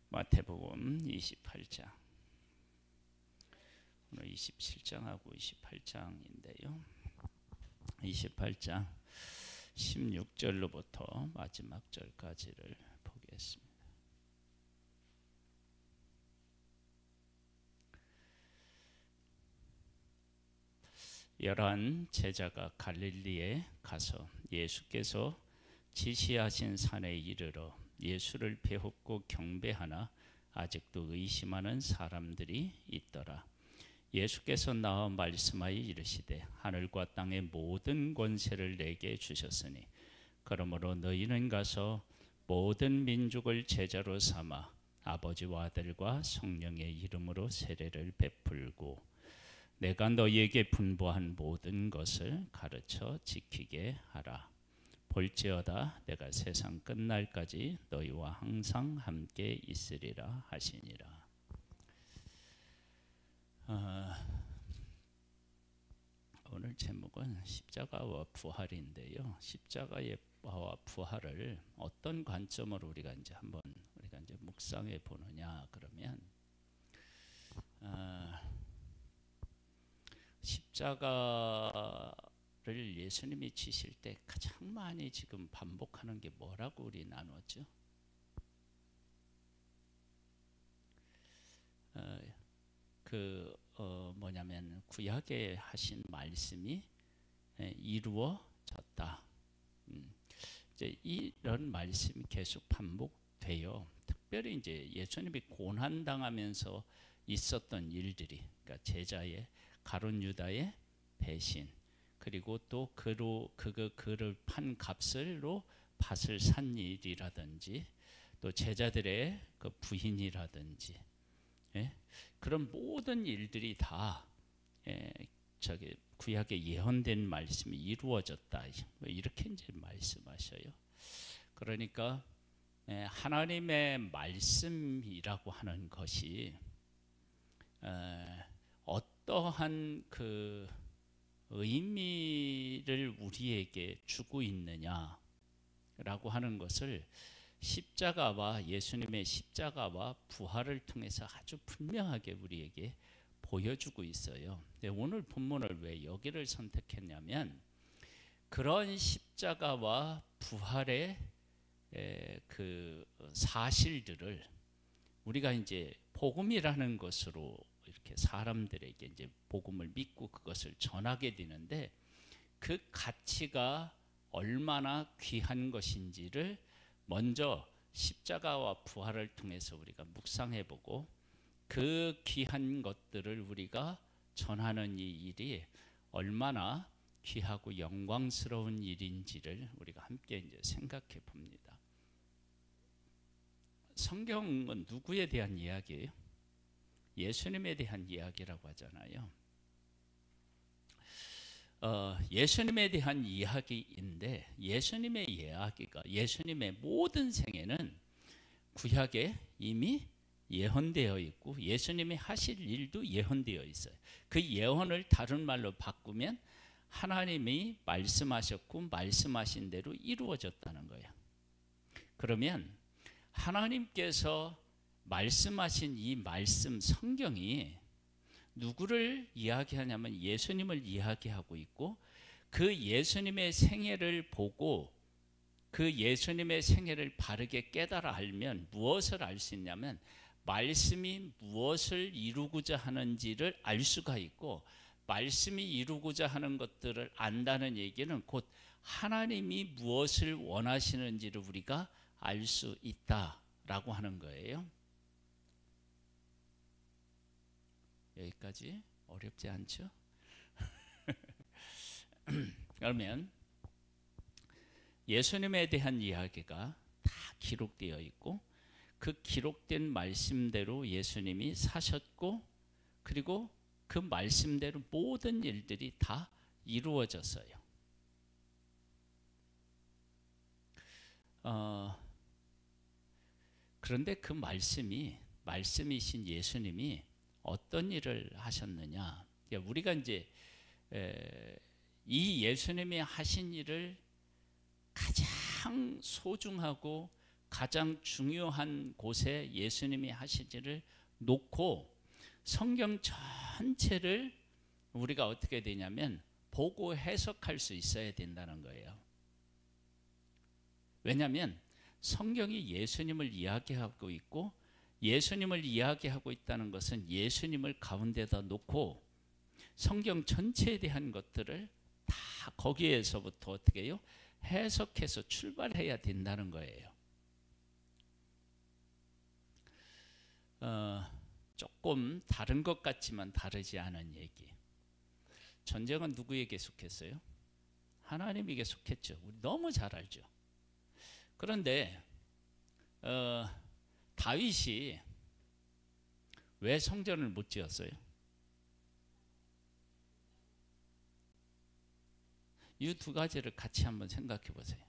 마태복음 28장. 오늘 27장하고 28장인데요. 28장 16절로부터 마지막 절까지를 보겠습니다. 열한 제자가 갈릴리에 가서 예수께서 지시하신 산에 이르러 예수를 배웁고 경배하나 아직도 의심하는 사람들이 있더라. 예수께서 나와 말씀하여 이르시되 하늘과 땅의 모든 권세를 내게 주셨으니 그러므로 너희는 가서 모든 민족을 제자로 삼아 아버지와 아들과 성령의 이름으로 세례를 베풀고 내가 너희에게 분부한 모든 것을 가르쳐 지키게 하라. 볼지어다 내가 세상 끝날까지 너희와 항상 함께 있으리라 하시니라. 오늘 제목은 십자가와 부활인데요. 십자가와 부활을 어떤 관점으로 우리가 이제 묵상해 보느냐 그러면 십자가를 예수님이 지실 때 가장 많이 지금 반복하는 게 뭐라고 우리 나눴죠? 뭐냐면 구약에 하신 말씀이 이루어졌다. 이제 이런 말씀이 계속 반복돼요. 특별히 이제 예수님이 고난 당하면서 있었던 일들이, 그러니까 제자의 가룟 유다의 배신, 그리고 또 그를 판 값으로 밭을 산 일이라든지, 또 제자들의 그 부인이라든지, 그런 모든 일들이 다 구약에 예언된 말씀이 이루어졌다. 이렇게 이제 말씀하셔요. 그러니까 하나님의 말씀이라고 하는 것이 어떠한 그 의미를 우리에게 주고 있느냐라고 하는 것을 십자가와 예수님의 십자가와 부활을 통해서 아주 분명하게 우리에게 보여주고 있어요. 근데 오늘 본문을 왜 여기를 선택했냐면 그런 십자가와 부활의 그 사실들을 우리가 이제 복음이라는 것으로 이렇게 사람들에게 이제 복음을 믿고 그것을 전하게 되는데 그 가치가 얼마나 귀한 것인지를 먼저 십자가와 부활을 통해서 우리가 묵상해보고 그 귀한 것들을 우리가 전하는 이 일이 얼마나 귀하고 영광스러운 일인지를 우리가 함께 이제 생각해 봅니다. 성경은 누구에 대한 이야기예요? 예수님에 대한 이야기라고 하잖아요. 예수님에 대한 이야기인데 예수님의 이야기가 예수님의 모든 생애는 구약에 이미 예언되어 있고 예수님이 하실 일도 예언되어 있어요. 그 예언을 다른 말로 바꾸면 하나님이 말씀하셨고 말씀하신 대로 이루어졌다는 거예요. 그러면 하나님께서 말씀하신 이 말씀 성경이 누구를 이야기하냐면 예수님을 이야기하고 있고 그 예수님의 생애를 보고 그 예수님의 생애를 바르게 깨달아 알면 무엇을 알 수 있냐면 말씀이 무엇을 이루고자 하는지를 알 수가 있고 말씀이 이루고자 하는 것들을 안다는 얘기는 곧 하나님이 무엇을 원하시는지를 우리가 알 수 있다라고 하는 거예요. 여기까지 어렵지 않죠? 그러면 예수님에 대한 이야기가 다 기록되어 있고 그 기록된 말씀대로 예수님이 사셨고 그리고 그 말씀대로 모든 일들이 다 이루어졌어요. 그런데 그 말씀이신 예수님이 어떤 일을 하셨느냐? 우리가 이제 이 예수님이 하신 일을 가장 소중하고 가장 중요한 곳에 예수님이 하신 일을 놓고 성경 전체를 우리가 어떻게 되냐면 보고 해석할 수 있어야 된다는 거예요. 왜냐하면 성경이 예수님을 이야기하고 있고, 예수님을 이야기하고 있다는 것은 예수님을 가운데다 놓고 성경 전체에 대한 것들을 다 거기에서부터 어떻게 해요? 해석해서 출발해야 된다는 거예요. 조금 다른 것 같지만 다르지 않은 얘기. 전쟁은 누구에게 속했어요? 하나님에게 속했죠. 우리 너무 잘 알죠. 그런데 다윗이 왜 성전을 못 지었어요? 이 두 가지를 같이 한번 생각해 보세요.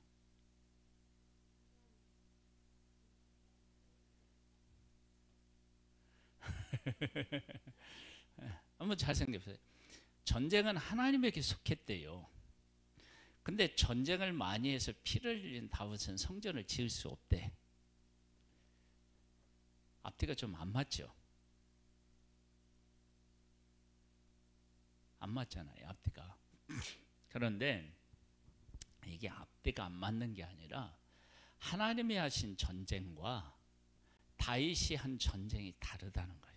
한번 잘 생각해 보세요. 전쟁은 하나님에게 속했대요. 근데 전쟁을 많이 해서 피를 흘린 다윗은 성전을 지을 수 없대. 앞뒤가 좀 안 맞죠? 안 맞잖아요, 앞뒤가. 그런데 이게 앞뒤가 안 맞는 게 아니라 하나님이 하신 전쟁과 다윗이 한 전쟁이 다르다는 거예요.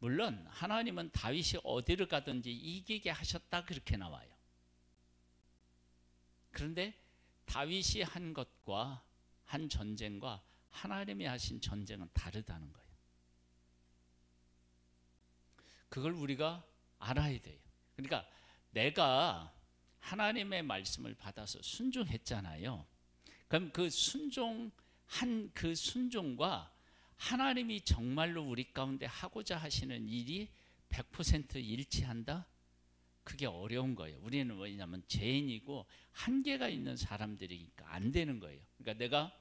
물론 하나님은 다윗이 어디를 가든지 이기게 하셨다 그렇게 나와요. 그런데 다윗이 한 것과 한 전쟁과 하나님이 하신 전쟁은 다르다는 거예요. 그걸 우리가 알아야 돼요. 그러니까 내가 하나님의 말씀을 받아서 순종했잖아요. 그럼 그 순종한 그 순종과 하나님이 정말로 우리 가운데 하고자 하시는 일이 100% 일치한다? 그게 어려운 거예요. 우리는 왜냐하면 죄인이고 한계가 있는 사람들이니까 안 되는 거예요. 그러니까 내가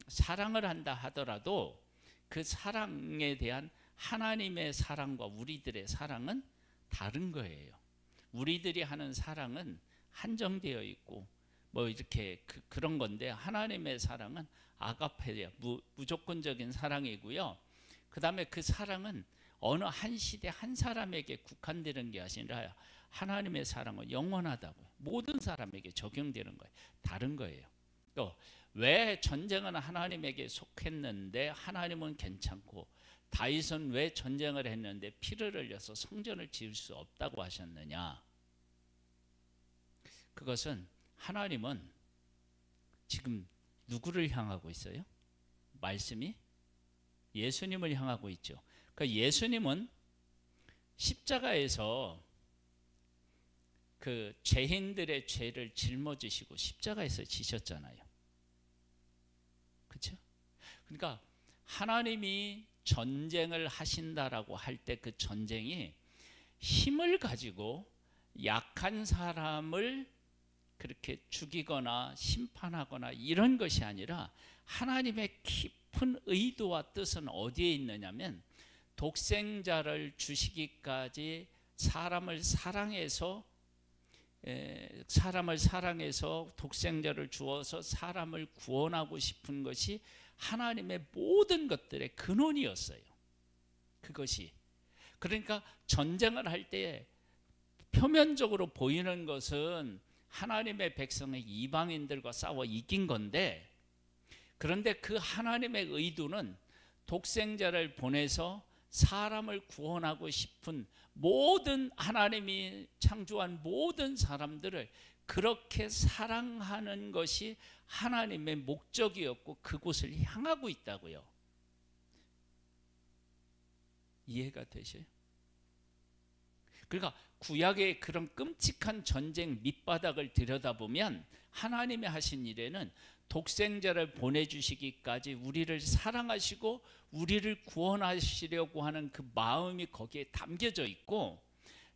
사랑을 한다 하더라도 그 사랑에 대한 하나님의 사랑과 우리들의 사랑은 다른 거예요. 우리들이 하는 사랑은 한정되어 있고 뭐 이렇게 그런 건데, 하나님의 사랑은 아가페야, 무조건적인 사랑이고요. 그 다음에 그 사랑은 어느 한 시대 한 사람에게 국한되는 게 아니라 하나님의 사랑은 영원하다고요. 모든 사람에게 적용되는 거예요. 다른 거예요. 또 왜 전쟁은 하나님에게 속했는데 하나님은 괜찮고, 다윗은 왜 전쟁을 했는데 피를 흘려서 성전을 지을 수 없다고 하셨느냐? 그것은 하나님은 지금 누구를 향하고 있어요? 말씀이 예수님을 향하고 있죠. 그러니까 예수님은 십자가에서 그 죄인들의 죄를 짊어지시고 십자가에서 지셨잖아요. 그렇죠? 그러니까 하나님이 전쟁을 하신다라고 할 때 그 전쟁이 힘을 가지고 약한 사람을 그렇게 죽이거나 심판하거나 이런 것이 아니라 하나님의 깊은 의도와 뜻은 어디에 있느냐면, 독생자를 주시기까지 사람을 사랑해서 독생자를 주어서 사람을 구원하고 싶은 것이 하나님의 모든 것들의 근원이었어요. 그것이. 그러니까 전쟁을 할 때 표면적으로 보이는 것은 하나님의 백성의 이방인들과 싸워 이긴 건데, 그런데 그 하나님의 의도는 독생자를 보내서 사람을 구원하고 싶은 모든, 하나님이 창조한 모든 사람들을 그렇게 사랑하는 것이 하나님의 목적이었고 그곳을 향하고 있다고요. 이해가 되세요? 그러니까 구약의 그런 끔찍한 전쟁 밑바닥을 들여다보면 하나님이 하신 일에는 독생자를 보내주시기까지 우리를 사랑하시고 우리를 구원하시려고 하는 그 마음이 거기에 담겨져 있고,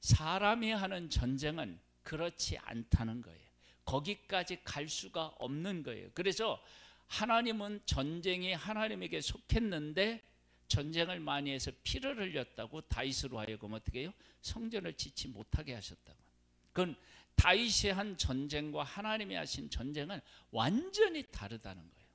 사람이 하는 전쟁은 그렇지 않다는 거예요. 거기까지 갈 수가 없는 거예요. 그래서 하나님은 전쟁이 하나님에게 속했는데 전쟁을 많이 해서 피를 흘렸다고 다윗으로 하여금 어떻게 해요? 성전을 짓지 못하게 하셨다고. 그건 다윗이 한 전쟁과 하나님이 하신 전쟁은 완전히 다르다는 거예요.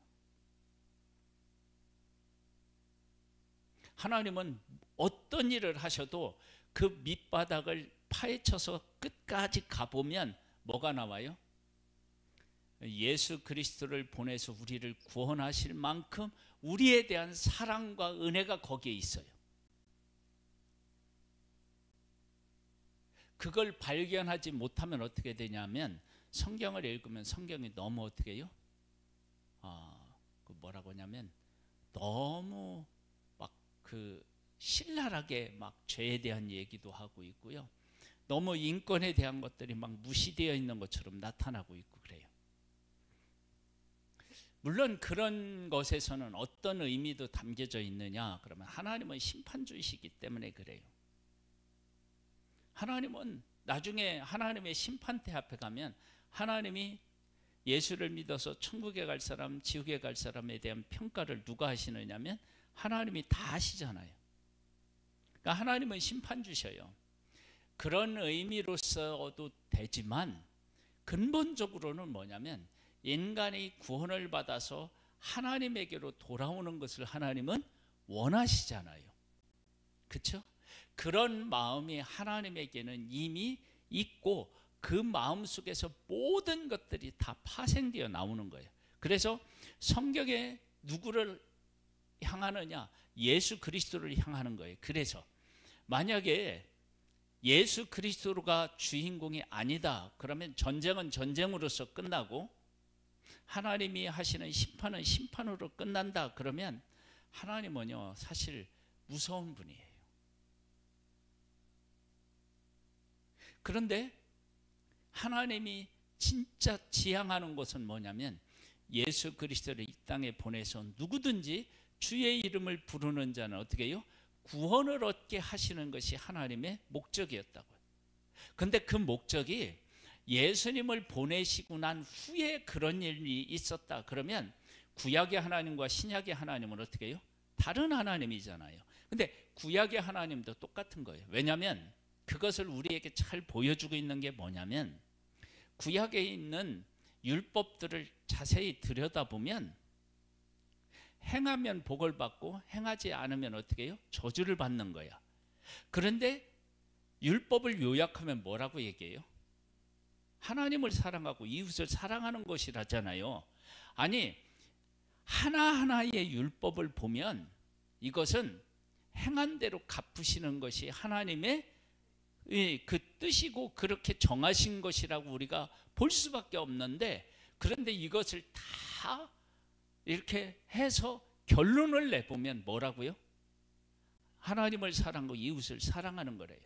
하나님은 어떤 일을 하셔도 그 밑바닥을 파헤쳐서 끝까지 가보면 뭐가 나와요? 예수 그리스도를 보내서 우리를 구원하실 만큼 우리에 대한 사랑과 은혜가 거기에 있어요. 그걸 발견하지 못하면 어떻게 되냐면 성경을 읽으면 성경이 너무 어떻게 해요? 그 뭐라고 하냐면 너무 막 그 신랄하게 막 죄에 대한 얘기도 하고 있고요. 너무 인권에 대한 것들이 막 무시되어 있는 것처럼 나타나고 있고 그래요. 물론 그런 것에서는 어떤 의미도 담겨져 있느냐? 그러면 하나님은 심판주이시기 때문에 그래요. 하나님은 나중에 하나님의 심판대 앞에 가면 하나님이 예수를 믿어서 천국에 갈 사람, 지옥에 갈 사람에 대한 평가를 누가 하시느냐면 하나님이 다 하시잖아요. 그러니까 하나님은 심판주셔요. 그런 의미로서도 되지만 근본적으로는 뭐냐면 인간이 구원을 받아서 하나님에게로 돌아오는 것을 하나님은 원하시잖아요. 그렇죠? 그런 마음이 하나님에게는 이미 있고 그 마음 속에서 모든 것들이 다 파생되어 나오는 거예요. 그래서 성경에 누구를 향하느냐? 예수 그리스도를 향하는 거예요. 그래서 만약에 예수 그리스도가 주인공이 아니다 그러면 전쟁은 전쟁으로서 끝나고 하나님이 하시는 심판은 심판으로 끝난다 그러면 하나님은요 사실 무서운 분이에요. 그런데 하나님이 진짜 지향하는 것은 뭐냐면 예수 그리스도를 이 땅에 보내서 누구든지 주의 이름을 부르는 자는 어떻게 해요? 구원을 얻게 하시는 것이 하나님의 목적이었다고요. 근데 그 목적이 예수님을 보내시고 난 후에 그런 일이 있었다 그러면 구약의 하나님과 신약의 하나님은 어떻게 해요? 다른 하나님이잖아요. 근데 구약의 하나님도 똑같은 거예요. 왜냐하면 그것을 우리에게 잘 보여주고 있는 게 뭐냐면 구약에 있는 율법들을 자세히 들여다보면 행하면 복을 받고 행하지 않으면 어떻게 해요? 저주를 받는 거야. 그런데 율법을 요약하면 뭐라고 얘기해요? 하나님을 사랑하고 이웃을 사랑하는 것이라잖아요. 아니 하나하나의 율법을 보면 이것은 행한 대로 갚으시는 것이 하나님의 그 뜻이고 그렇게 정하신 것이라고 우리가 볼 수밖에 없는데 그런데 이것을 다 이렇게 해서 결론을 내보면 뭐라고요? 하나님을 사랑하고 이웃을 사랑하는 거래요.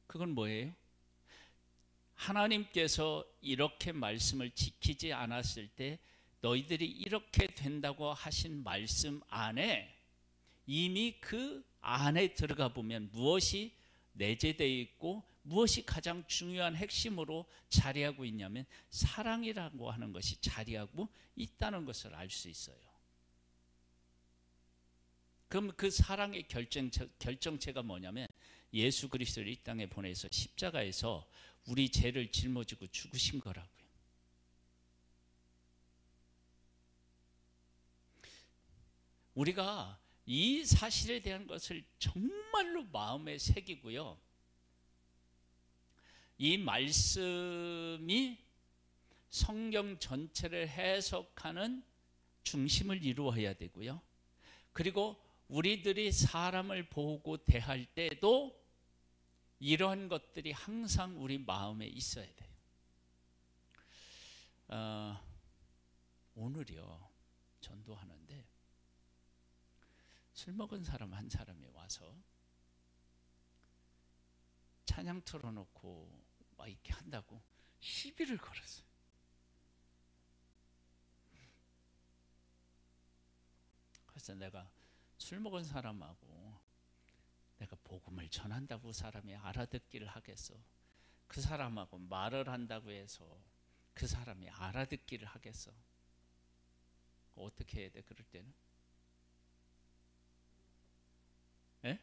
그건 뭐예요? 하나님께서 이렇게 말씀을 지키지 않았을 때 너희들이 이렇게 된다고 하신 말씀 안에 이미 그 안에 들어가 보면 무엇이 내재되어 있고 무엇이 가장 중요한 핵심으로 자리하고 있냐면 사랑이라고 하는 것이 자리하고 있다는 것을 알 수 있어요. 그럼 그 사랑의 결정체가 뭐냐면 예수 그리스도를 이 땅에 보내서 십자가에서 우리 죄를 짊어지고 죽으신 거라고요. 우리가 이 사실에 대한 것을 정말로 마음에 새기고요. 이 말씀이 성경 전체를 해석하는 중심을 이루어야 되고요. 그리고 우리들이 사람을 보고 대할 때도 이러한 것들이 항상 우리 마음에 있어야 돼요. 오늘이요 전도하는데 술 먹은 사람 한 사람이 와서 찬양 틀어놓고 막 이렇게 한다고 시비를 걸었어요. 그래서 내가 술 먹은 사람하고 내가 복음을 전한다고 사람이 알아듣기를 하겠어? 그 사람하고 말을 한다고 해서 그 사람이 알아듣기를 하겠어? 어떻게 해야 돼 그럴 때는? 에?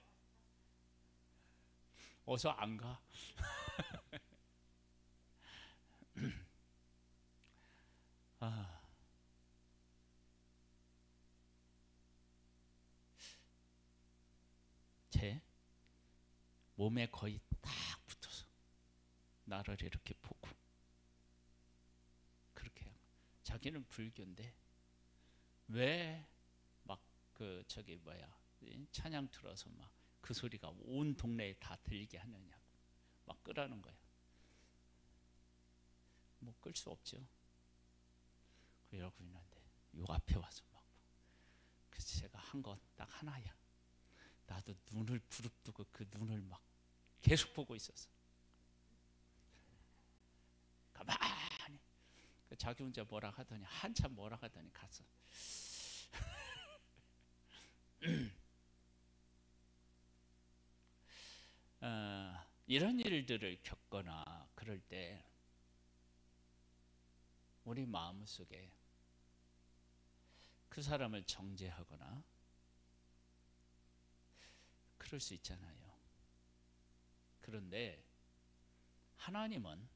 어서 안 가. 몸에 거의 딱 붙어서 나를 이렇게 보고 그렇게 해요. 자기는 불교인데 왜 막 그 저기 뭐야 찬양 틀어서 막 그 소리가 온 동네에 다 들리게 하느냐고 막 끄라는 거야. 뭐 끌 수 없죠. 이러고 있는데 요 앞에 와서 막 그래서 제가 한 건 딱 하나야. 나도 눈을 부릅뜨고 그 눈을 막 계속 보고 있었어. 가만히 자기 혼자 뭐라 하더니 한참 뭐라 하더니 갔어. 이런 일들을 겪거나 그럴 때 우리 마음속에 그 사람을 정죄하거나 그럴 수 있잖아요. 그런데 하나님은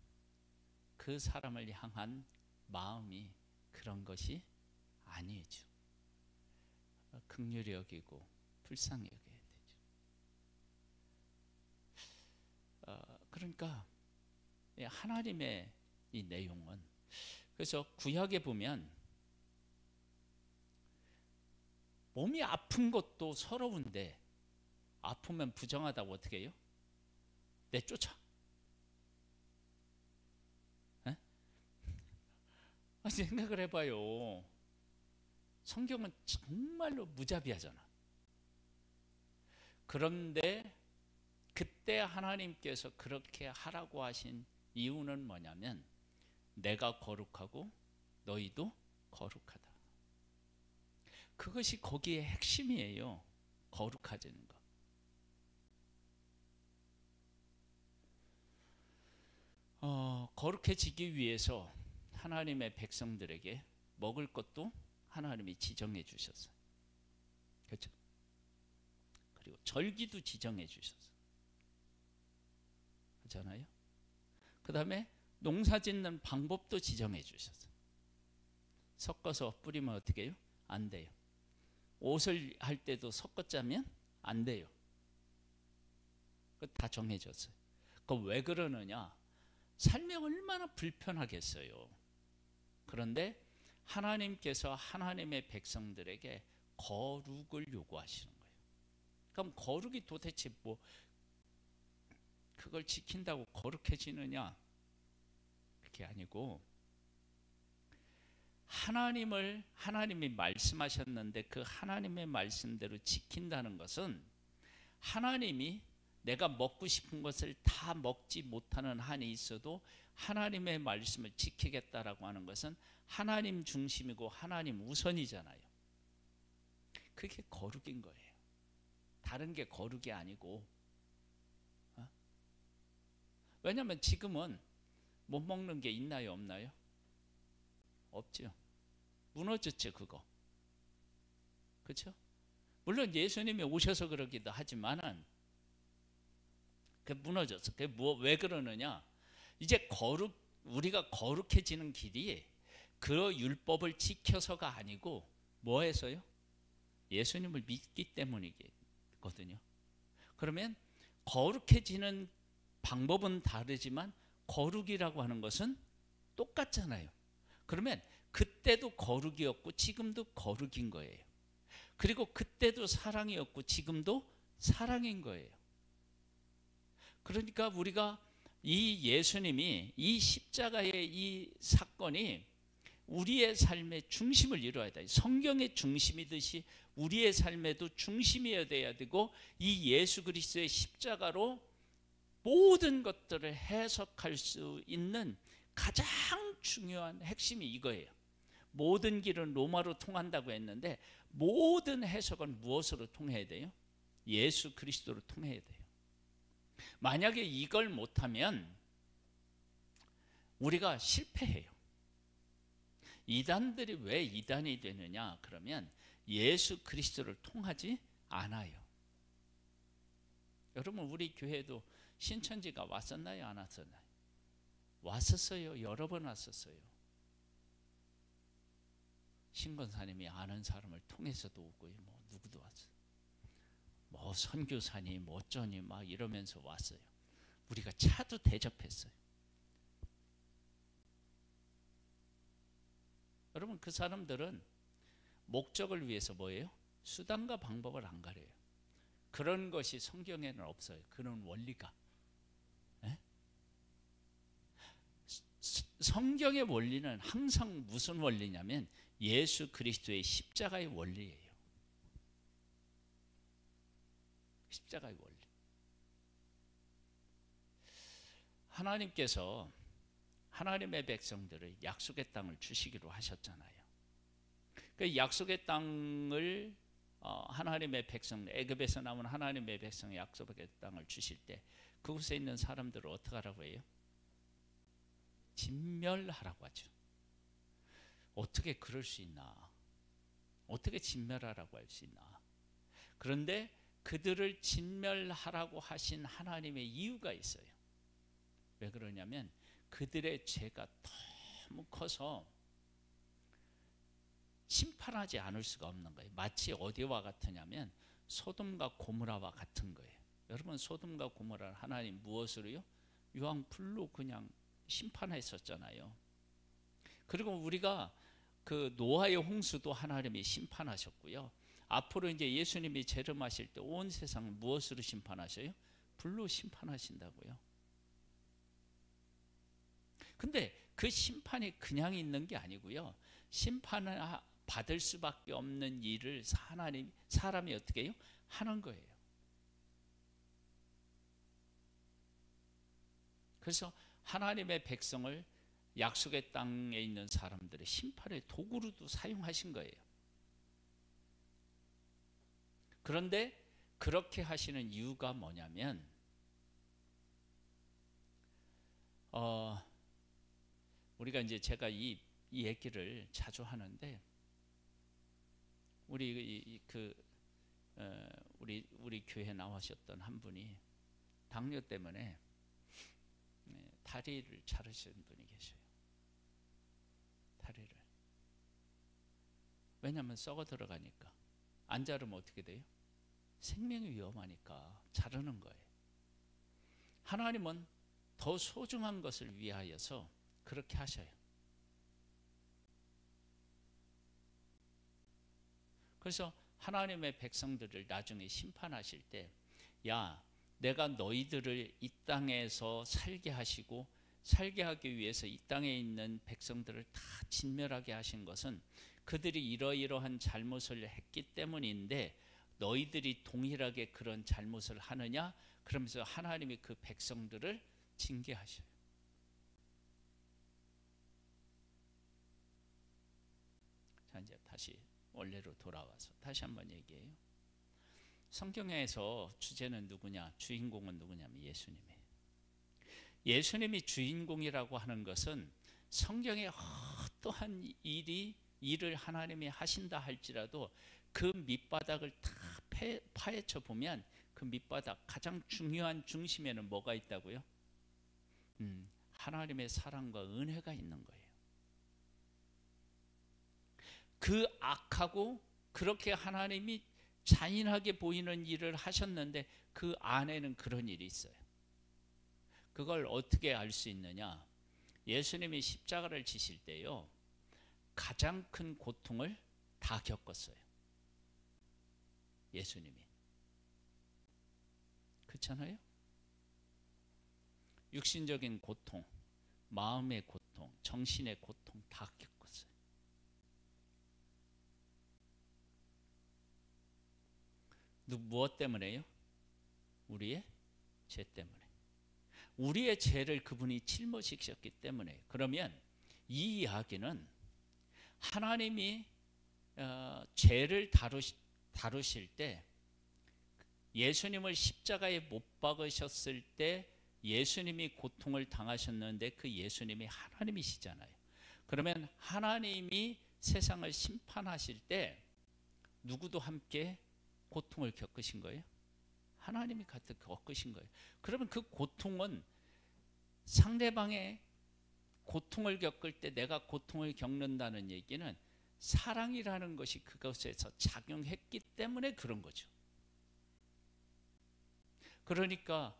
그 사람을 향한 마음이 그런 것이 아니죠. 긍휼히 여기고 불쌍히 여겨야 되죠. 그러니까 하나님의 이 내용은 그래서 구약에 보면 몸이 아픈 것도 서러운데 아프면 부정하다고 어떻게 해요? 내쫓아. 생각을 해봐요. 성경은 정말로 무자비하잖아. 그런데 그때 하나님께서 그렇게 하라고 하신 이유는 뭐냐면 내가 거룩하고 너희도 거룩하다. 그것이 거기에 핵심이에요. 거룩해지는 거. 거룩해지기 위해서 하나님의 백성들에게 먹을 것도 하나님이 지정해 주셨어요. 그렇죠? 그리고 절기도 지정해 주셨어요. 그렇잖아요? 그 다음에 농사 짓는 방법도 지정해 주셨어요. 섞어서 뿌리면 어떻게 해요? 안 돼요. 옷을 할 때도 섞어 짜면 안 돼요. 다 정해졌어요. 그 왜 그러느냐? 삶이 얼마나 불편하겠어요. 그런데 하나님께서 하나님의 백성들에게 거룩을 요구하시는 거예요. 그럼 거룩이 도대체 뭐 그걸 지킨다고 거룩해지느냐? 그게 아니고 하나님이 말씀하셨는데 그 하나님의 말씀대로 지킨다는 것은 하나님이 내가 먹고 싶은 것을 다 먹지 못하는 한이 있어도 하나님의 말씀을 지키겠다라고 하는 것은 하나님 중심이고 하나님 우선이잖아요. 그게 거룩인 거예요. 다른 게 거룩이 아니고. 왜냐하면 지금은 못 먹는 게 있나요, 없나요? 없죠. 무너졌죠, 그거. 그렇죠? 물론 예수님이 오셔서 그러기도 하지만은 그 무너졌어. 그게 왜 그러느냐? 이제 우리가 거룩해지는 길이 그 율법을 지켜서가 아니고 뭐 해서요? 예수님을 믿기 때문이거든요. 그러면 거룩해지는 방법은 다르지만 거룩이라고 하는 것은 똑같잖아요. 그러면 그때도 거룩이었고 지금도 거룩인 거예요. 그리고 그때도 사랑이었고 지금도 사랑인 거예요. 그러니까 우리가 이 예수님이 이 십자가의 이 사건이 우리의 삶의 중심을 이루어야 돼. 성경의 중심이듯이 우리의 삶에도 중심이어야 되고 이 예수 그리스도의 십자가로 모든 것들을 해석할 수 있는 가장 중요한 핵심이 이거예요. 모든 길은 로마로 통한다고 했는데 모든 해석은 무엇으로 통해야 돼요? 예수 그리스도로 통해야 돼요. 만약에 이걸 못하면 우리가 실패해요. 이단들이 왜 이단이 되느냐? 그러면 예수 그리스도를 통하지 않아요. 여러분 우리 교회도 신천지가 왔었나요? 안 왔었나요? 왔었어요. 여러 번 왔었어요. 신권사님이 아는 사람을 통해서도 오고요. 뭐 누구도 왔어요. 뭐 선교사니 뭐 어쩌니 막 이러면서 왔어요. 우리가 차도 대접했어요. 여러분, 그 사람들은 목적을 위해서 뭐예요? 수단과 방법을 안 가려요. 그런 것이 성경에는 없어요. 그런 원리가. 에? 성경의 원리는 항상 무슨 원리냐면 예수 그리스도의 십자가의 원리예요. 십자가의 원리. 하나님께서 하나님의 백성들을 약속의 땅을 주시기로 하셨잖아요. 그 약속의 땅을 하나님의 백성, 애굽에서 나온 하나님의 백성 약속의 땅을 주실 때 그곳에 있는 사람들을 어떻게 하라고 해요? 진멸하라고 하죠. 어떻게 그럴 수 있나? 어떻게 진멸하라고 할 수 있나? 그런데 그들을 진멸하라고 하신 하나님의 이유가 있어요. 왜 그러냐면 그들의 죄가 너무 커서 심판하지 않을 수가 없는 거예요. 마치 어디와 같으냐면 소돔과 고모라와 같은 거예요. 여러분, 소돔과 고모라를 하나님 무엇으로요? 유황불로 그냥 심판했었잖아요. 그리고 우리가 그 노아의 홍수도 하나님이 심판하셨고요. 앞으로 이제 예수님이 재림하실 때 온 세상을 무엇으로 심판하셔요? 불로 심판하신다고요. 근데 그 심판이 그냥 있는 게 아니고요. 심판을 받을 수밖에 없는 일을 사람이 어떻게 해요? 하는 거예요. 그래서 하나님의 백성을 약속의 땅에 있는 사람들의 심판의 도구로도 사용하신 거예요. 그런데 그렇게 하시는 이유가 뭐냐면 우리가 이제 제가 이 얘기를 자주 하는데 우리 교회 나오셨던 한 분이 당뇨 때문에 다리를 자르신 분이 계셔요. 다리를. 왜냐하면 썩어 들어가니까. 안 자르면 어떻게 돼요? 생명이 위험하니까 자르는 거예요. 하나님은 더 소중한 것을 위하여서 그렇게 하셔요. 그래서 하나님의 백성들을 나중에 심판하실 때, 야, 내가 너희들을 이 땅에서 살게 하시고 살게 하기 위해서 이 땅에 있는 백성들을 다 진멸하게 하신 것은 그들이 이러이러한 잘못을 했기 때문인데 너희들이 동일하게 그런 잘못을 하느냐? 그러면서 하나님이 그 백성들을 징계하셔요. 자, 이제 다시 원래로 돌아와서 다시 한번 얘기해요. 성경에서 주제는 누구냐? 주인공은 누구냐면 예수님이에요. 예수님이 주인공이라고 하는 것은 성경에 어떠한 일을 하나님이 하신다 할지라도 그 밑바닥을 다 파헤쳐 보면 그 밑바닥 가장 중요한 중심에는 뭐가 있다고요? 하나님의 사랑과 은혜가 있는 거예요. 그 악하고 그렇게 하나님이 잔인하게 보이는 일을 하셨는데 그 안에는 그런 일이 있어요. 그걸 어떻게 알 수 있느냐? 예수님이 십자가를 지실 때요, 가장 큰 고통을 다 겪었어요. 예수님이. 그렇잖아요? 육신적인 고통, 마음의 고통, 정신의 고통 다 겪었어요. 무엇 때문에요? 우리의 죄 때문에. 우리의 죄를 그분이 짊어지셨기 때문에. 그러면 이 이야기는 하나님이 죄를 다루실 때 예수님을 십자가에 못 박으셨을 때 예수님이 고통을 당하셨는데 그 예수님이 하나님이시잖아요. 그러면 하나님이 세상을 심판하실 때 누구도 함께 고통을 겪으신 거예요? 하나님이 같이 겪으신 거예요. 그러면 그 고통은 상대방의 고통을 겪을 때 내가 고통을 겪는다는 얘기는 사랑이라는 것이 그것에서 작용했기 때문에 그런 거죠. 그러니까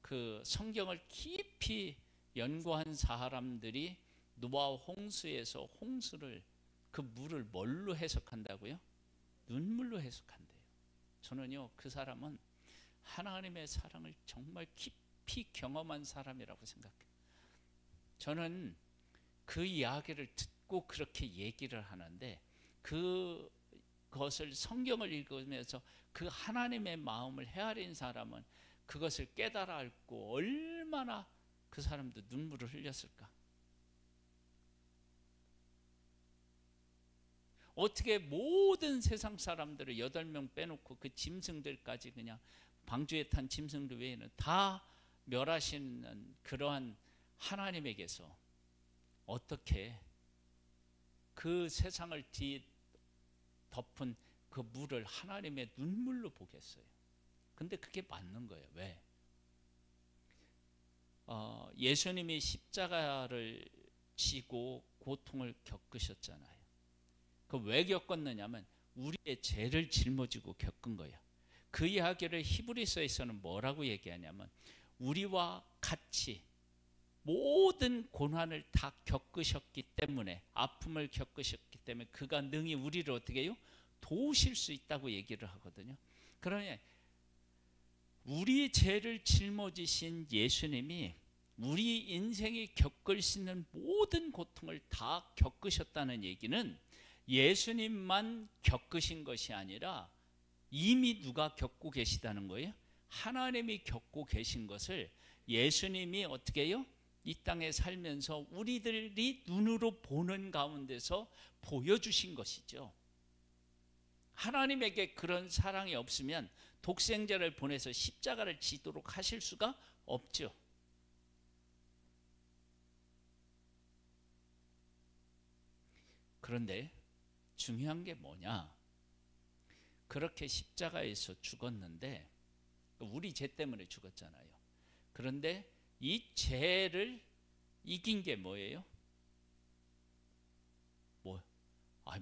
그 성경을 깊이 연구한 사람들이 노아 홍수에서 홍수를 그 물을 뭘로 해석한다고요? 눈물로 해석한대요. 저는요 그 사람은 하나님의 사랑을 정말 깊이 경험한 사람이라고 생각해요. 저는 그 이야기를 듣고 그렇게 얘기를 하는데 그것을 성경을 읽으면서 그 하나님의 마음을 헤아린 사람은 그것을 깨달아 알고 얼마나 그 사람도 눈물을 흘렸을까? 어떻게 모든 세상 사람들을 8명 빼놓고 그 짐승들까지 그냥 방주에 탄 짐승들 외에는 다 멸하시는 그러한 하나님에게서 어떻게 그 세상을 뒤덮은 그 물을 하나님의 눈물로 보겠어요? 근데 그게 맞는 거예요. 왜? 예수님이 십자가를 지고 고통을 겪으셨잖아요. 그 왜 겪었느냐면 우리의 죄를 짊어지고 겪은 거예요. 그 이야기를 히브리서에서는 뭐라고 얘기하냐면 우리와 같이 모든 고난을 다 겪으셨기 때문에, 아픔을 겪으셨기 때문에 그가 능히 우리를 어떻게 해요? 도우실 수 있다고 얘기를 하거든요. 그러니 우리 죄를 짊어지신 예수님이 우리 인생이 겪을 수 있는 모든 고통을 다 겪으셨다는 얘기는 예수님만 겪으신 것이 아니라 이미 누가 겪고 계시다는 거예요? 하나님이 겪고 계신 것을 예수님이 어떻게 해요? 이 땅에 살면서 우리들이 눈으로 보는 가운데서 보여주신 것이죠. 하나님에게 그런 사랑이 없으면 독생자를 보내서 십자가를 지도록 하실 수가 없죠. 그런데 중요한 게 뭐냐? 그렇게 십자가에서 죽었는데 우리 죄 때문에 죽었잖아요. 그런데 이 죄를 이긴 게 뭐예요?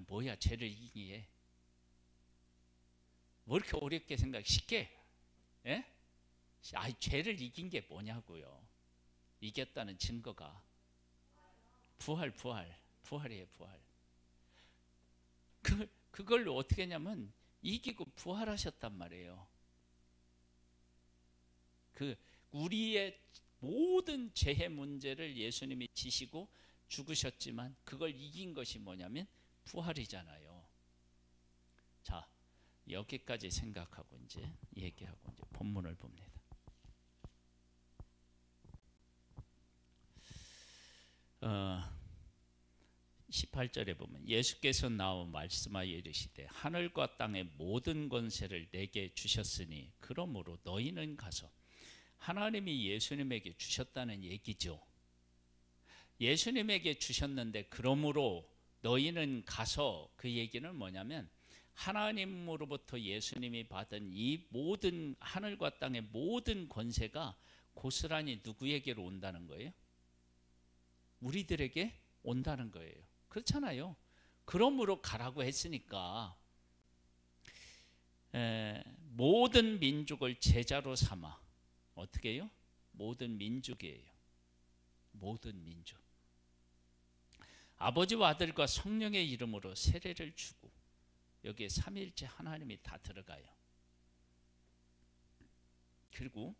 뭐야 죄를 이긴 게? 뭐 이렇게 어렵게 생각해? 쉽게? 예? 죄를 이긴 게 뭐냐고요? 이겼다는 증거가 부활이에요, 부활. 그걸 어떻게 했냐면 이기고 부활하셨단 말이에요. 우리의 모든 죄의 문제를 예수님이 지시고 죽으셨지만 그걸 이긴 것이 뭐냐면 부활이잖아요. 자, 여기까지 생각하고 이제 얘기하고 이제 본문을 봅니다. 18절에 보면 예수께서 나와 말씀하여 이르시되 하늘과 땅의 모든 권세를 내게 주셨으니 그러므로 너희는 가서, 하나님이 예수님에게 주셨다는 얘기죠. 예수님에게 주셨는데 그러므로 너희는 가서, 그 얘기는 뭐냐면 하나님으로부터 예수님이 받은 이 모든 하늘과 땅의 모든 권세가 고스란히 누구에게로 온다는 거예요? 우리들에게 온다는 거예요. 그렇잖아요. 그러므로 가라고 했으니까 모든 민족을 제자로 삼아, 어떻게 해요? 모든 민족이에요. 모든 민족. 아버지와 아들과 성령의 이름으로 세례를 주고, 여기에 삼위일체 하나님이 다 들어가요. 그리고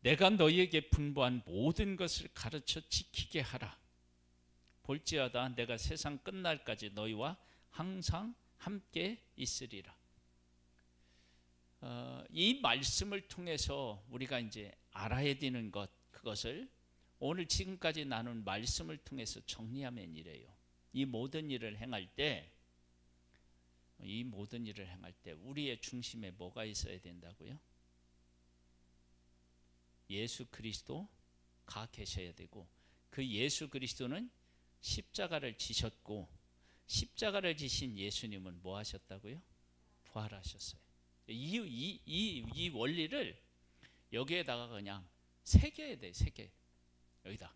내가 너희에게 분부한 모든 것을 가르쳐 지키게 하라. 볼지어다 내가 세상 끝날까지 너희와 항상 함께 있으리라. 이 말씀을 통해서 우리가 이제 알아야 되는 것, 그것을 오늘 지금까지 나눈 말씀을 통해서 정리하면 이래요. 이 모든 일을 행할 때 우리의 중심에 뭐가 있어야 된다고요? 예수 그리스도가 계셔야 되고, 그 예수 그리스도는 십자가를 지셨고, 십자가를 지신 예수님은 뭐 하셨다고요? 부활하셨어요. 이 원리를 여기에다가 그냥 새겨야 돼, 새겨. 여기다.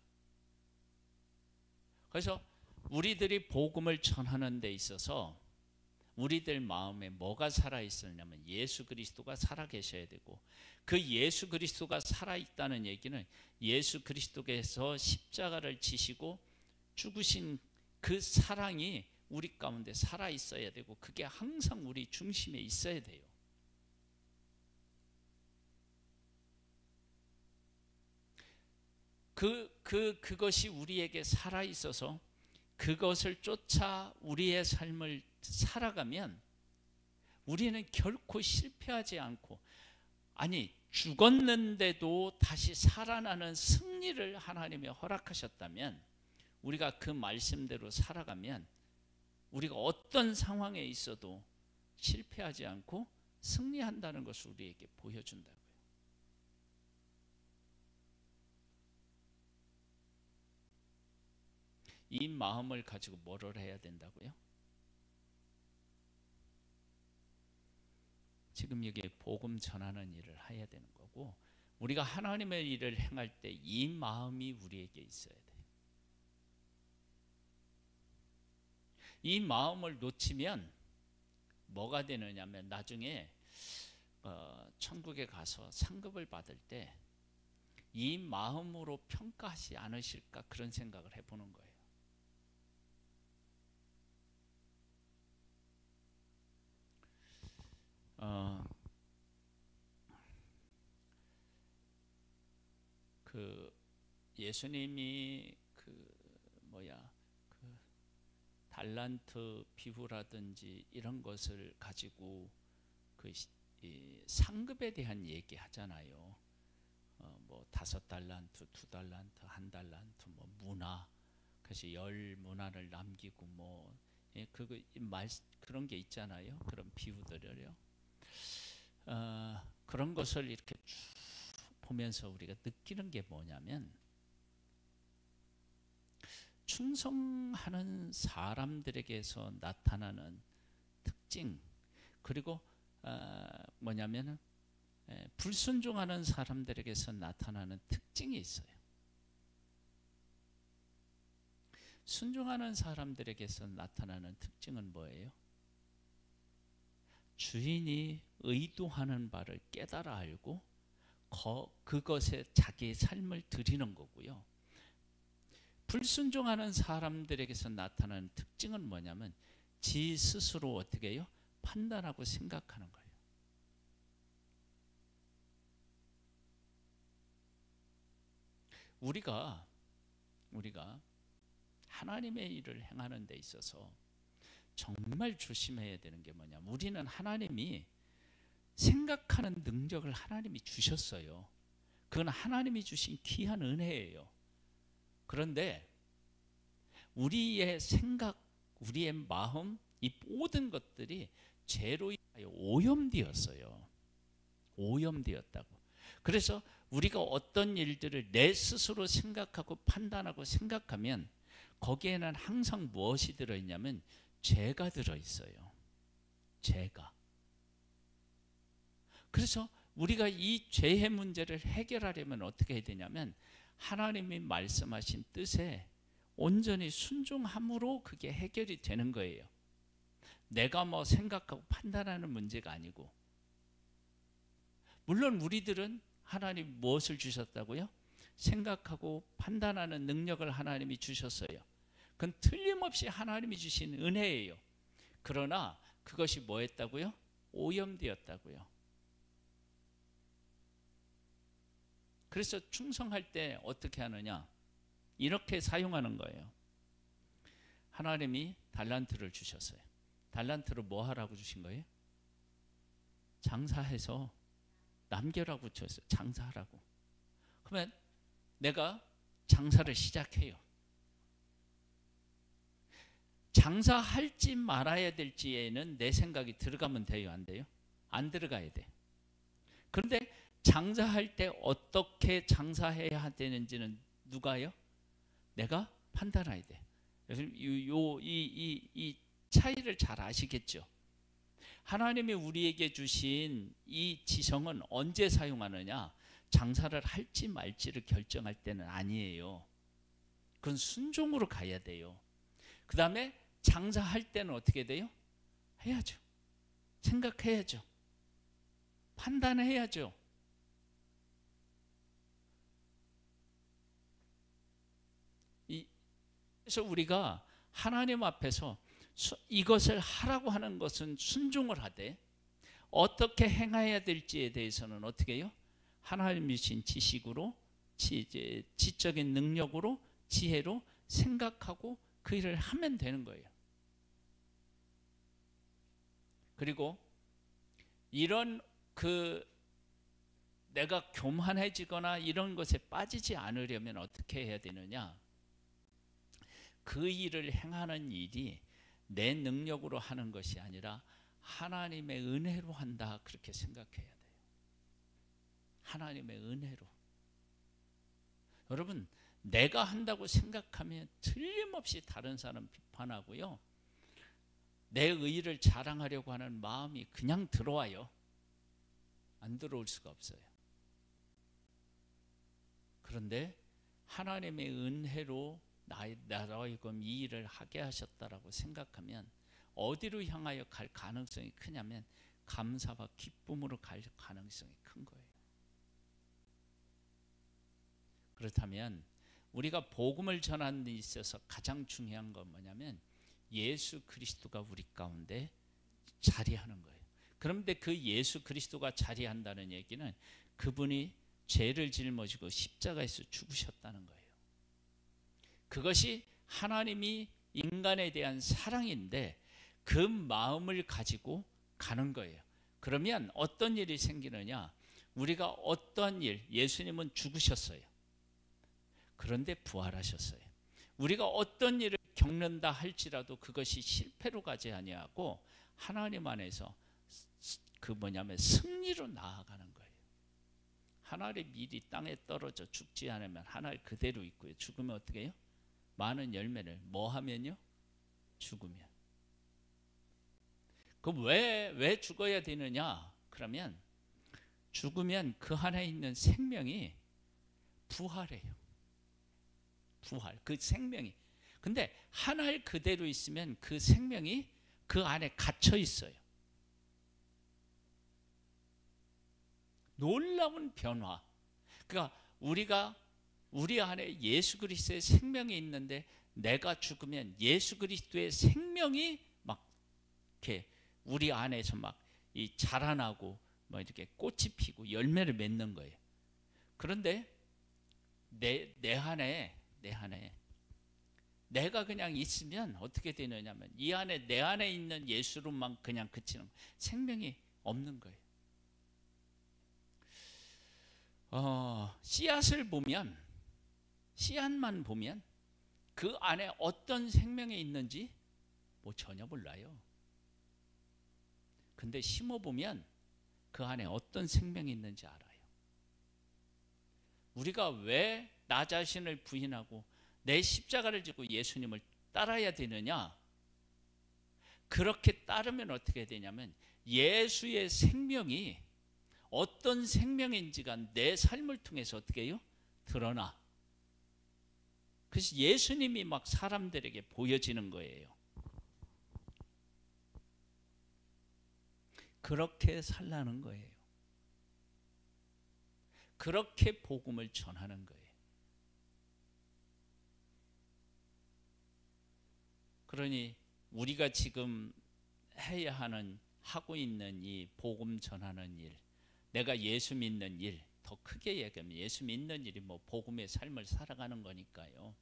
그래서 우리들이 복음을 전하는 데 있어서 우리들 마음에 뭐가 살아있었냐면 예수 그리스도가 살아계셔야 되고, 그 예수 그리스도가 살아있다는 얘기는 예수 그리스도께서 십자가를 지시고 죽으신 그 사랑이 우리 가운데 살아있어야 되고, 그게 항상 우리 중심에 있어야 돼요. 그것이 우리에게 살아있어서 그것을 쫓아 우리의 삶을 살아가면 우리는 결코 실패하지 않고, 아니 죽었는데도 다시 살아나는 승리를 하나님이 허락하셨다면, 우리가 그 말씀대로 살아가면 우리가 어떤 상황에 있어도 실패하지 않고 승리한다는 것을 우리에게 보여준다고요. 이 마음을 가지고 뭐를 해야 된다고요? 지금 여기 복음 전하는 일을 해야 되는 거고, 우리가 하나님의 일을 행할 때 이 마음이 우리에게 있어야 돼요. 이 마음을 놓치면 뭐가 되느냐면 나중에 천국에 가서 상급을 받을 때 이 마음으로 평가하지 않으실까, 그런 생각을 해보는 거예요. 그 예수님이 그 달란트 비유라든지 이런 것을 가지고 이 상급에 대한 얘기 하잖아요. 뭐 5달란트, 2달란트, 1달란트, 뭐 문화, 그래서 10문화를 남기고 뭐 그런 게 있잖아요. 그런 비유들을요. 그런 것을 이렇게 쭉 보면서 우리가 느끼는 게 뭐냐면, 충성하는 사람들에게서 나타나는 특징, 그리고 뭐냐면 불순종하는 사람들에게서 나타나는 특징이 있어요. 순종하는 사람들에게서 나타나는 특징은 뭐예요? 주인이 의도하는 바를 깨달아 알고 그것에 자기의 삶을 드리는 거고요. 불순종하는 사람들에게서 나타나는 특징은 뭐냐면 지 스스로 어떻게 해요? 판단하고 생각하는 거예요. 우리가 하나님의 일을 행하는 데 있어서 정말 조심해야 되는 게 뭐냐면, 우리는 하나님이 생각하는 능력을 하나님이 주셨어요. 그건 하나님이 주신 귀한 은혜예요. 그런데 우리의 생각, 우리의 마음, 이 모든 것들이 죄로 인하여 오염되었어요. 오염되었다고. 그래서 우리가 어떤 일들을 내 스스로 생각하고 판단하고 생각하면 거기에는 항상 무엇이 들어있냐면 죄가 들어있어요. 죄가. 그래서 우리가 이 죄의 문제를 해결하려면 어떻게 해야 되냐면, 하나님이 말씀하신 뜻에 온전히 순종함으로 그게 해결이 되는 거예요. 내가 뭐 생각하고 판단하는 문제가 아니고. 물론 우리들은 하나님 무엇을 주셨다고요? 생각하고 판단하는 능력을 하나님이 주셨어요. 그건 틀림없이 하나님이 주신 은혜예요. 그러나 그것이 뭐 했다고요? 오염되었다고요. 그래서 충성할 때 어떻게 하느냐? 이렇게 사용하는 거예요. 하나님이 달란트를 주셨어요. 달란트를 뭐 하라고 주신 거예요? 장사해서 남겨라고 주셨어요. 장사하라고. 그러면 내가 장사를 시작해요. 장사할지 말아야 될지에는 내 생각이 들어가면 돼요? 안 돼요? 안 들어가야 돼. 그런데 장사할 때 어떻게 장사해야 되는지는 누가요? 내가 판단해야 돼. 이 차이를 잘 아시겠죠? 하나님이 우리에게 주신 이 지성은 언제 사용하느냐? 장사를 할지 말지를 결정할 때는 아니에요. 그건 순종으로 가야 돼요. 그 다음에 장사할 때는 어떻게 돼요? 해야죠. 생각해야죠. 판단해야죠. 그래서 우리가 하나님 앞에서 이것을 하라고 하는 것은 순종을 하되 어떻게 행해야 될지에 대해서는 어떻게 해요? 하나님이 주신 지식으로, 지적인 능력으로, 지혜로 생각하고 그 일을 하면 되는 거예요. 그리고 이런 내가 교만해지거나 이런 것에 빠지지 않으려면 어떻게 해야 되느냐? 그 일을 행하는 일이 내 능력으로 하는 것이 아니라 하나님의 은혜로 한다, 그렇게 생각해야 돼요. 하나님의 은혜로. 여러분, 내가 한다고 생각하면 틀림없이 다른 사람 비판하고요, 내 의의를 자랑하려고 하는 마음이 그냥 들어와요. 안 들어올 수가 없어요. 그런데 하나님의 은혜로 나로 하여금 이 일을 하게 하셨다라고 생각하면 어디로 향하여 갈 가능성이 크냐면 감사와 기쁨으로 갈 가능성이 큰 거예요. 그렇다면 우리가 복음을 전하는 데 있어서 가장 중요한 건 뭐냐면 예수 그리스도가 우리 가운데 자리하는 거예요. 그런데 그 예수 그리스도가 자리한다는 얘기는 그분이 죄를 짊어지고 십자가에서 죽으셨다는 거예요. 그것이 하나님이 인간에 대한 사랑인데 그 마음을 가지고 가는 거예요. 그러면 어떤 일이 생기느냐? 우리가 어떤 일, 예수님은 죽으셨어요. 그런데 부활하셨어요. 우리가 어떤 일을 겪는다 할지라도 그것이 실패로 가지 아니하고 하나님 안에서 승리로 나아가는 거예요. 하나의 밀이 땅에 떨어져 죽지 않으면 하나를 그대로 있고요. 죽으면 어떻게 해요? 많은 열매를 뭐 하면요? 죽으면. 그럼 왜 죽어야 되느냐? 그러면 죽으면 그 안에 있는 생명이 부활해요. 부활, 그 생명이. 근데 하나를 그대로 있으면 그 생명이 그 안에 갇혀 있어요. 놀라운 변화. 그러니까 우리 안에 예수 그리스도의 생명이 있는데 내가 죽으면 예수 그리스도의 생명이 막 이렇게 우리 안에서 막 자라나고 막 이렇게 꽃이 피고 열매를 맺는 거예요. 그런데 내 안에 내가 그냥 있으면 어떻게 되느냐면 이 안에 내 안에 있는 예수로만 그냥 그치는 거예요. 생명이 없는 거예요. 씨앗만 보면 그 안에 어떤 생명이 있는지 전혀 몰라요. 근데 심어보면 그 안에 어떤 생명이 있는지 알아요. 우리가 왜 나 자신을 부인하고 내 십자가를 지고 예수님을 따라야 되느냐? 그렇게 따르면 어떻게 되냐면 예수의 생명이 어떤 생명인지가 내 삶을 통해서 어떻게 해요? 드러나. 그래서 예수님이 막 사람들에게 보여지는 거예요. 그렇게 살라는 거예요. 그렇게 복음을 전하는 거예요. 그러니 우리가 지금 하고 있는 이 복음 전하는 일, 내가 예수 믿는 일, 더 크게 얘기하면 예수 믿는 일이 복음의 삶을 살아가는 거니까요.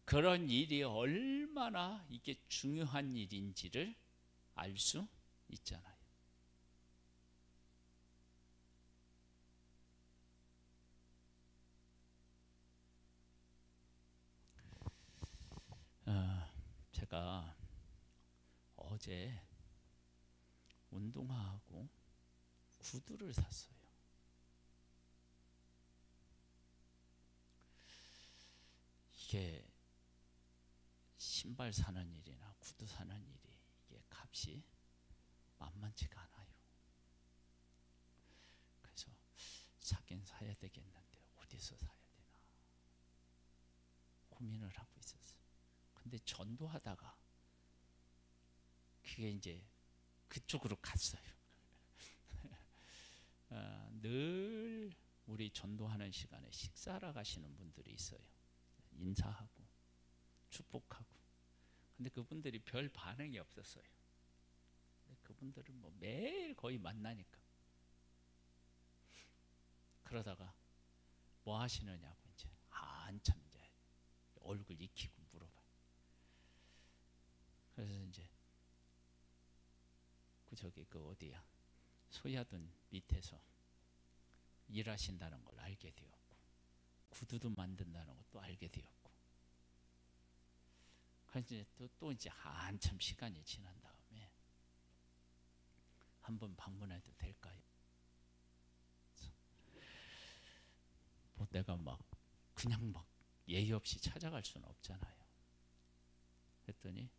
그런 일이 얼마나 이게 중요한 일인지를 알 수 있잖아요. 제가 어제 운동화하고 구두를 샀어요. 이게 신발 사는 일이나 구두 사는 일이 이게 값이 만만치가 않아요. 그래서 사긴 사야 되겠는데 어디서 사야 되나 고민을 하고 있었어요. 근데 전도하다가 그게 이제 그쪽으로 갔어요. 늘 우리 전도하는 시간에 식사하러 가시는 분들이 있어요. 인사하고 축복하고. 근데 그분들이 별 반응이 없었어요. 그분들은 뭐 매일 거의 만나니까. 그러다가 뭐 하시느냐고 이제 한참 이제 얼굴 익히고 물어봐요. 그래서 이제 그 어디야 소야둔 밑에서 일하신다는 걸 알게 되었고, 구두도 만든다는 것도 알게 되었고, 그래서 이제 또 이제 한참 시간이 지난 다음에 한번 방문해도 될까요? 뭐 내가 막 그냥 막 예의 없이 찾아갈 수는 없잖아요. 그랬더니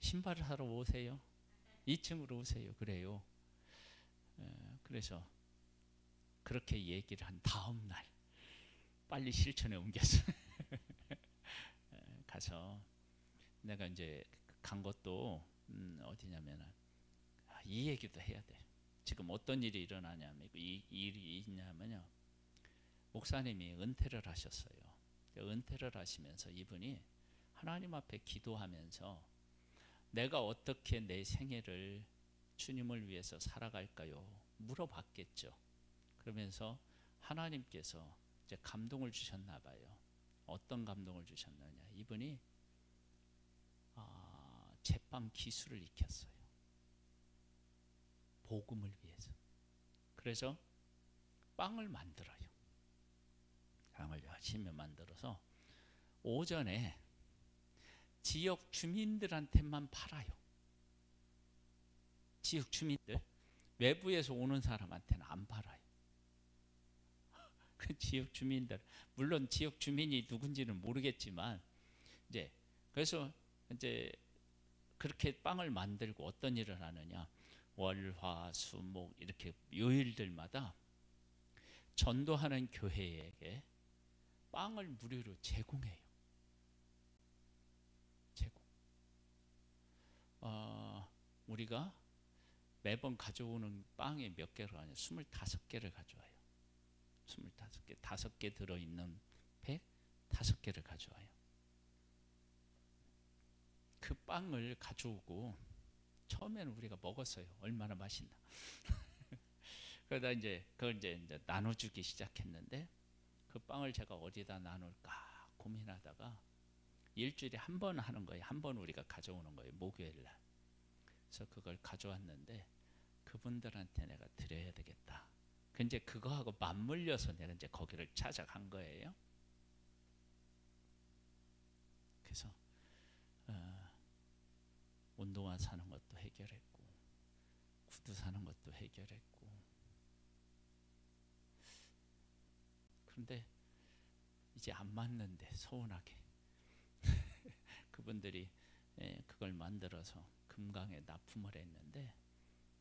신발을 사러 오세요. 2층으로 오세요. 그래요. 그래서 그렇게 얘기를 한 다음 날 빨리 실천에 옮겼어요. 가서 내가 이제 간 것도 어디냐면은 이 얘기도 해야 돼. 지금 어떤 일이 일어나냐면 이 일이 있냐면요. 목사님이 은퇴를 하셨어요. 은퇴를 하시면서 이분이 하나님 앞에 기도하면서 내가 어떻게 내 생애를 주님을 위해서 살아갈까요? 물어봤겠죠. 그러면서 하나님께서 이제 감동을 주셨나 봐요. 어떤 감동을 주셨느냐? 이분이 제빵 기술을 익혔어요. 복음을 위해서. 그래서 빵을 만들어요. 빵을 열심히 만들어서 오전에 지역 주민들한테만 팔아요. 지역 주민들, 외부에서 오는 사람한테는 안 팔아요. 그 지역 주민들, 물론 지역 주민이 누군지는 모르겠지만 이제 그래서 이제 그렇게 빵을 만들고 어떤 일을 하느냐? 월, 화, 수, 목 이렇게 요일들마다 전도하는 교회에게 빵을 무료로 제공해요. 제공. 우리가 매번 가져오는 빵이 몇 개를 하냐? 25개를 가져와요. 25개, 5개 들어있는 팩 5개를 가져와요. 그 빵을 가져오고 처음에는 우리가 먹었어요. 얼마나 맛있나. 그러다 이제 그걸 이제 나눠주기 시작했는데 그 빵을 제가 어디다 나눌까 고민하다가 일주일에 한 번 하는 거예요. 한 번 우리가 가져오는 거예요. 목요일 날. 그래서 그걸 가져왔는데 그분들한테 내가 드려야 되겠다. 근데 그거하고 맞물려서 내가 이제 거기를 찾아간 거예요. 그래서 운동화 사는 것도 해결했고 구두 사는 것도 해결했고. 그런데 이제 안 맞는데 서운하게 그분들이 그걸 만들어서 금강에 납품을 했는데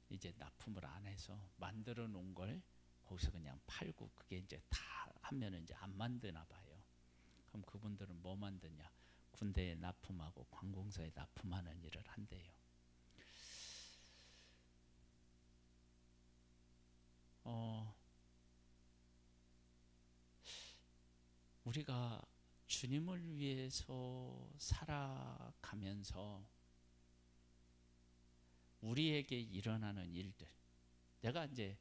이제 납품을 안 해서 만들어 놓은 걸 거기서 그냥 팔고 그게 이제 다 하면 이제 안 만드나 봐요. 그럼 그분들은 뭐 만드냐? 군대에 납품하고 관공서에 납품하는 일을 한대요. 우리가 주님을 위해서 살아가면서 우리에게 일어나는 일들, 내가 이제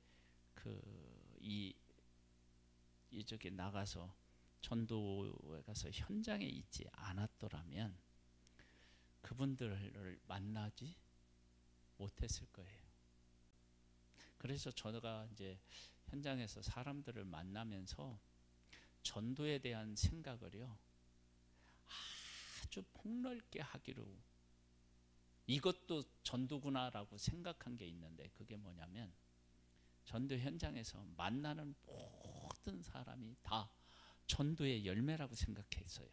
이쪽에 나가서 전도에 가서 현장에 있지 않았더라면 그분들을 만나지 못했을 거예요. 그래서 저가 이제 현장에서 사람들을 만나면서 전도에 대한 생각을요 아주 폭넓게 하기로, 이것도 전도구나라고 생각한 게 있는데 그게 뭐냐면 전도 현장에서 만나는 모든 사람이 다 전도의 열매라고 생각했어요.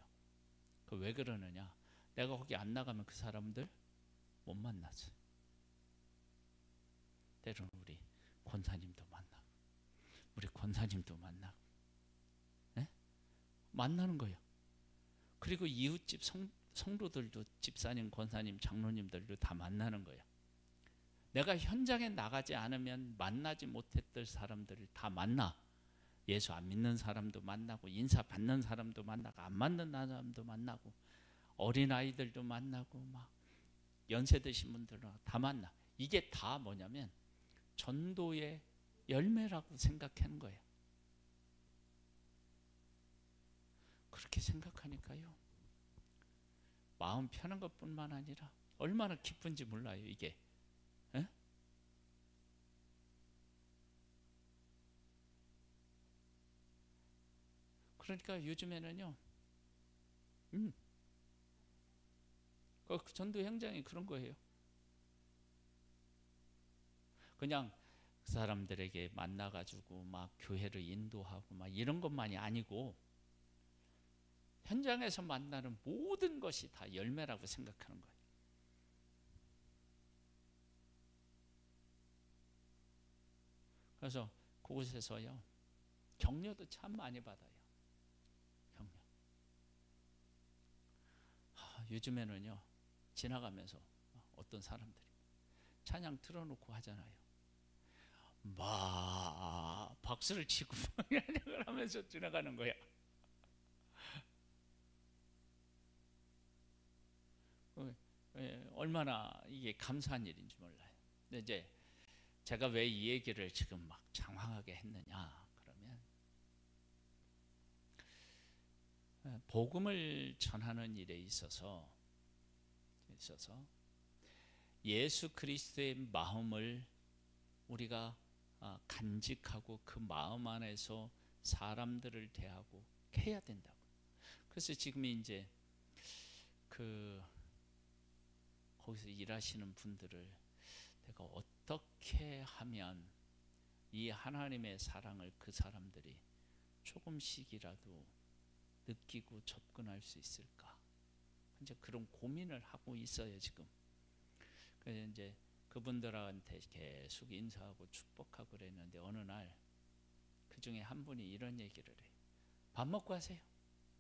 그 왜 그러느냐? 내가 거기 안 나가면 그 사람들 못 만났어요. 때로는 우리 권사님도 만나고 우리 권사님도 만나고 만나는 거예요. 그리고 이웃집 성도들도 집사님, 권사님, 장로님들도 다 만나는 거예요. 내가 현장에 나가지 않으면 만나지 못했던 사람들을 다 만나. 예수 안 믿는 사람도 만나고, 인사 받는 사람도 만나고, 안 맞는 사람도 만나고, 어린아이들도 만나고, 막 연세 드신 분들도 다 만나. 이게 다 뭐냐면 전도의 열매라고 생각하는 거예요. 그렇게 생각하니까요, 마음 편한 것뿐만 아니라 얼마나 기쁜지 몰라요, 이게. 에? 그러니까 요즘에는요, 그 전도 현장이 그런 거예요. 그냥 그 사람들에게 만나가지고 막 교회를 인도하고 막 이런 것만이 아니고, 현장에서 만나는 모든 것이 다 열매라고 생각하는 거예요. 그래서 그곳에서요, 격려도 참 많이 받아요. 격려. 요즘에는요, 지나가면서 어떤 사람들이 찬양 틀어놓고 하잖아요. 막 박수를 치고 찬양을 하면서 지나가는 거야. 얼마나 이게 감사한 일인지 몰라요. 근데 이제 제가 왜 이 얘기를 지금 막 장황하게 했느냐 그러면, 복음을 전하는 일에 있어서 예수 그리스도의 마음을 우리가 간직하고 그 마음 안에서 사람들을 대하고 해야 된다고. 그래서 지금 이제 거기서 일하시는 분들을 내가 어떻게 하면 이 하나님의 사랑을 그 사람들이 조금씩이라도 느끼고 접근할 수 있을까? 이제 그런 고민을 하고 있어요, 지금. 그래서 이제 그분들한테 계속 인사하고 축복하고 그랬는데, 어느 날 그 중에 한 분이 이런 얘기를 해요. 밥 먹고 하세요.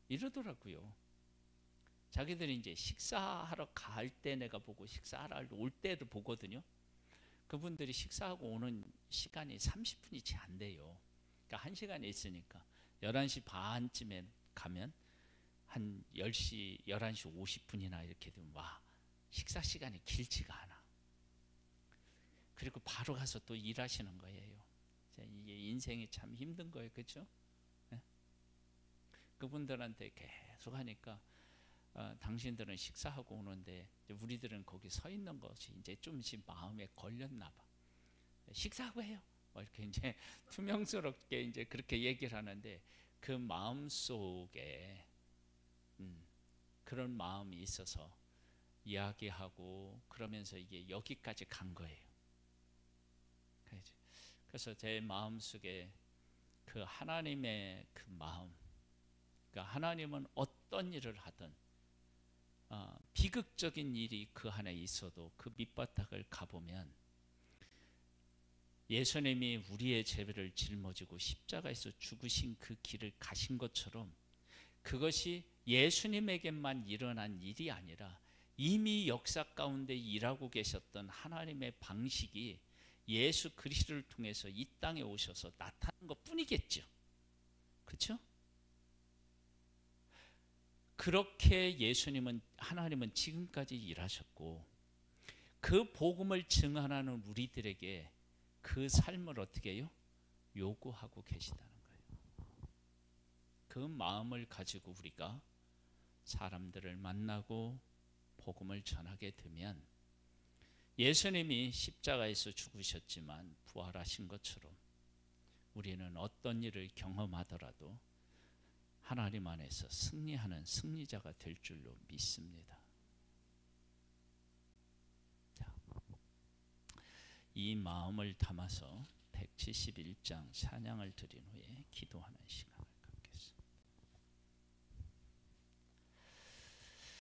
이러더라고요. 자기들이 이제 식사하러 갈 때 내가 보고, 식사하러 올 때도 보거든요. 그분들이 식사하고 오는 시간이 30분이 채 안 돼요. 그러니까 1시간에 있으니까 11시 반쯤에 가면 한 10시, 11시 50분이나 이렇게 되면 와, 식사 시간이 길지가 않아. 그리고 바로 가서 또 일하시는 거예요. 이게 인생이 참 힘든 거예요, 그렇죠? 네? 그분들한테 계속 하니까 당신들은 식사하고 오는데 우리들은 거기 서 있는 것이 이제 좀씩 마음에 걸렸나 봐. 식사하고 해요. 이렇게 이제 투명스럽게 이제 그렇게 얘기를 하는데, 그 마음 속에 그런 마음이 있어서 이야기하고 그러면서 이게 여기까지 간 거예요. 그래서 제 마음 속에 그 하나님의 그 마음, 그러니까 하나님은 어떤 일을 하든 비극적인 일이 그 안에 있어도 그 밑바닥을 가보면 예수님이 우리의 죄를 짊어지고 십자가에서 죽으신 그 길을 가신 것처럼, 그것이 예수님에게만 일어난 일이 아니라 이미 역사 가운데 일하고 계셨던 하나님의 방식이 예수 그리스도를 통해서 이 땅에 오셔서 나타난 것뿐이겠죠. 그렇죠? 그렇게 하나님은 지금까지 일하셨고, 그 복음을 증언하는 우리들에게 그 삶을 어떻게 해요? 요구하고 계시다는 거예요. 그 마음을 가지고 우리가 사람들을 만나고 복음을 전하게 되면, 예수님이 십자가에서 죽으셨지만 부활하신 것처럼 우리는 어떤 일을 경험하더라도 하나님 안에서 승리하는 승리자가 될 줄로 믿습니다. 이 마음을 담아서 171장 찬양을 드린 후에 기도하는 시간.